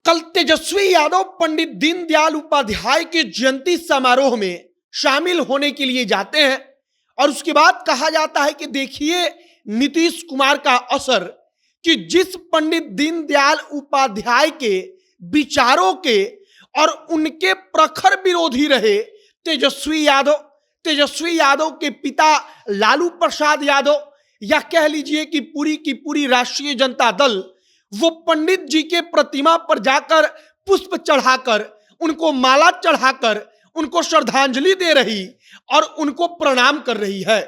कल तेजस्वी यादव पंडित दीनदयाल उपाध्याय के जयंती समारोह में शामिल होने के लिए जाते हैं और उसके बाद कहा जाता है कि देखिए नीतीश कुमार का असर, कि जिस पंडित दीनदयाल उपाध्याय के विचारों के और उनके प्रखर विरोधी रहे तेजस्वी यादव के पिता लालू प्रसाद यादव, या कह लीजिए कि पूरी की पूरी राष्ट्रीय जनता दल, वो पंडित जी के प्रतिमा पर जाकर पुष्प चढ़ाकर, उनको माला चढ़ाकर उनको श्रद्धांजलि दे रही और उनको प्रणाम कर रही है।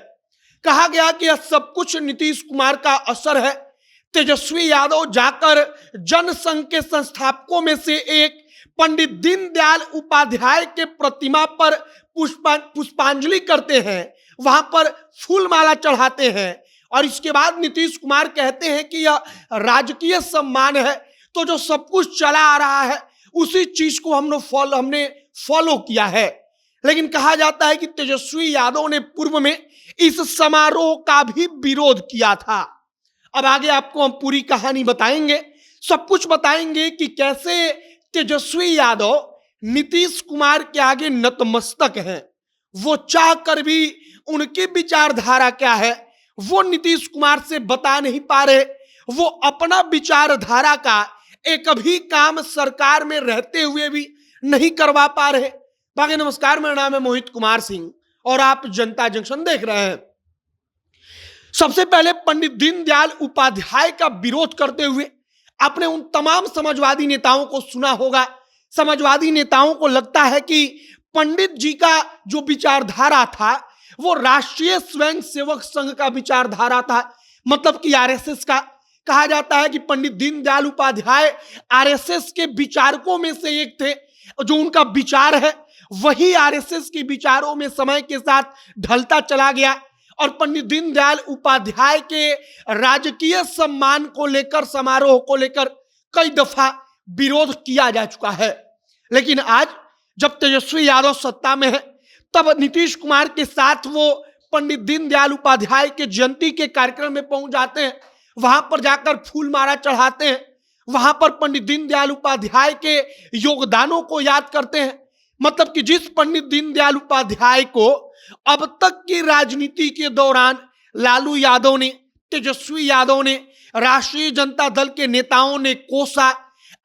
कहा गया कि यह सब कुछ नीतीश कुमार का असर है। तेजस्वी यादव जाकर जनसंघ के संस्थापकों में से एक पंडित दीनदयाल उपाध्याय के प्रतिमा पर पुष्पांजलि करते हैं, वहां पर फूल माला चढ़ाते हैं और इसके बाद नीतीश कुमार कहते हैं कि यह राजकीय सम्मान है। तो जो सब कुछ चला आ रहा है उसी चीज को हमने फॉलो किया है। लेकिन कहा जाता है कि तेजस्वी यादव ने पूर्व में इस समारोह का भी विरोध किया था। अब आगे आपको हम पूरी कहानी बताएंगे, सब कुछ बताएंगे कि कैसे तेजस्वी यादव नीतीश कुमार के आगे नतमस्तक हैं। वो चाह कर भी उनकी विचारधारा क्या है वो नीतीश कुमार से बता नहीं पा रहे। वो अपना विचारधारा का एक भी काम सरकार में रहते हुए भी नहीं करवा पा रहे। बाकी नमस्कार, मेरा नाम है मोहित कुमार सिंह और आप जनता जंक्शन देख रहे हैं। सबसे पहले पंडित दीनदयाल उपाध्याय का विरोध करते हुए आपने उन तमाम समाजवादी नेताओं को सुना होगा। समाजवादी नेताओं को लगता है कि पंडित जी का जो विचारधारा था वो राष्ट्रीय स्वयंसेवक संघ का विचारधारा था, मतलब कि आरएसएस का। कहा जाता है कि पंडित दीनदयाल उपाध्याय आरएसएस के विचारकों में से एक थे। जो उनका विचार है वही आरएसएस के विचारों में समय के साथ ढलता चला गया और पंडित दीनदयाल उपाध्याय के राजकीय सम्मान को लेकर, समारोह को लेकर कई दफा विरोध किया जा चुका है। लेकिन आज जब तेजस्वी यादव सत्ता में है तब नीतीश कुमार के साथ वो पंडित दीनदयाल उपाध्याय के जयंती के कार्यक्रम में पहुंच जाते हैं, वहां पर जाकर फूल माला चढ़ाते हैं, वहां पर पंडित दीनदयाल उपाध्याय के योगदानों को याद करते हैं। मतलब कि जिस पंडित दीनदयाल उपाध्याय को अब तक की राजनीति के दौरान लालू यादव ने, तेजस्वी यादव ने, राष्ट्रीय जनता दल के नेताओं ने कोसा,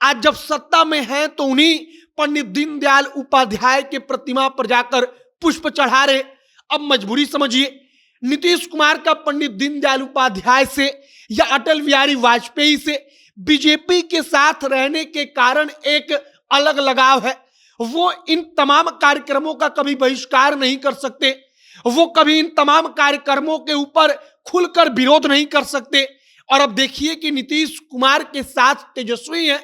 आज जब सत्ता में हैं तो उन्हीं पंडित दीनदयाल उपाध्याय के प्रतिमा पर जाकर पुष्प चढ़ा रहे। अब मजबूरी समझिए, नीतीश कुमार का पंडित दीनदयाल उपाध्याय से या अटल बिहारी वाजपेयी से बीजेपी के साथ रहने के कारण एक अलग लगाव है। वो इन तमाम कार्यक्रमों का कभी बहिष्कार नहीं कर सकते, वो कभी इन तमाम कार्यक्रमों के ऊपर खुलकर विरोध नहीं कर सकते। और अब देखिए कि नीतीश कुमार के साथ तेजस्वी है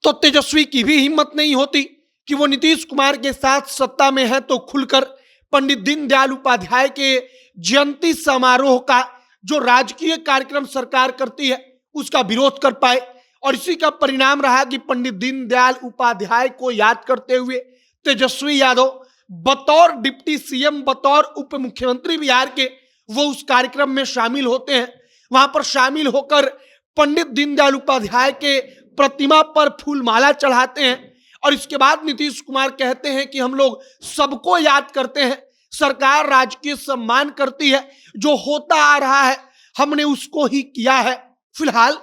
तो तेजस्वी की भी हिम्मत नहीं होती कि वो नीतीश कुमार के साथ सत्ता में है तो खुलकर पंडित दीनदयाल उपाध्याय के जयंती समारोह का जो राजकीय कार्यक्रम सरकार करती है उसका विरोध कर पाए। और इसी का परिणाम रहा कि पंडित दीनदयाल उपाध्याय को याद करते हुए तेजस्वी यादव बतौर डिप्टी सीएम, बतौर उप मुख्यमंत्री बिहार के, वो उस कार्यक्रम में शामिल होते हैं। वहां पर शामिल होकर पंडित दीनदयाल उपाध्याय के प्रतिमा पर फूल माला चढ़ाते हैं और इसके बाद नीतीश कुमार कहते हैं कि हम लोग सबको याद करते हैं, सरकार राजकीय सम्मान करती है, जो होता आ रहा है हमने उसको ही किया है। फिलहाल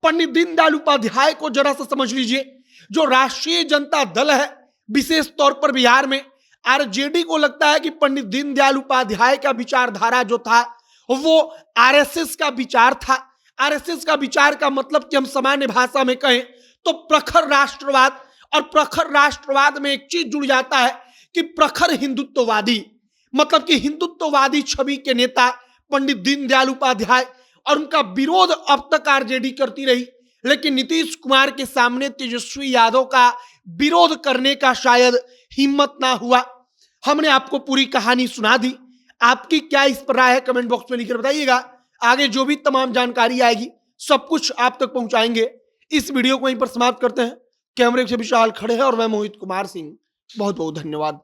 पंडित दीनदयाल उपाध्याय को जरा सा समझ लीजिए, जो राष्ट्रीय जनता दल है विशेष तौर पर बिहार में, आरजेडी को लगता है कि पंडित दीनदयाल उपाध्याय का विचारधारा जो था वो आरएसएस का विचार था। आरएसएस का विचार का मतलब कि हम सामान्य भाषा में कहें तो प्रखर राष्ट्रवाद, और प्रखर राष्ट्रवाद में एक चीज जुड़ जाता है कि प्रखर हिंदुत्ववादी, मतलब कि हिंदुत्ववादी छवि के नेता पंडित दीनदयाल उपाध्याय, और उनका विरोध अब तक आरजेडी करती रही। लेकिन नीतीश कुमार के सामने तेजस्वी यादव का विरोध करने का शायद हिम्मत ना हुआ। हमने आपको पूरी कहानी सुना दी, आपकी क्या इस पर राय है कमेंट बॉक्स में लिखकर बताइएगा। आगे जो भी तमाम जानकारी आएगी सब कुछ आप तक पहुंचाएंगे। इस वीडियो को वहीं पर समाप्त करते हैं। कैमरे से विशाल खड़े हैं और मैं मोहित कुमार सिंह। बहुत बहुत धन्यवाद।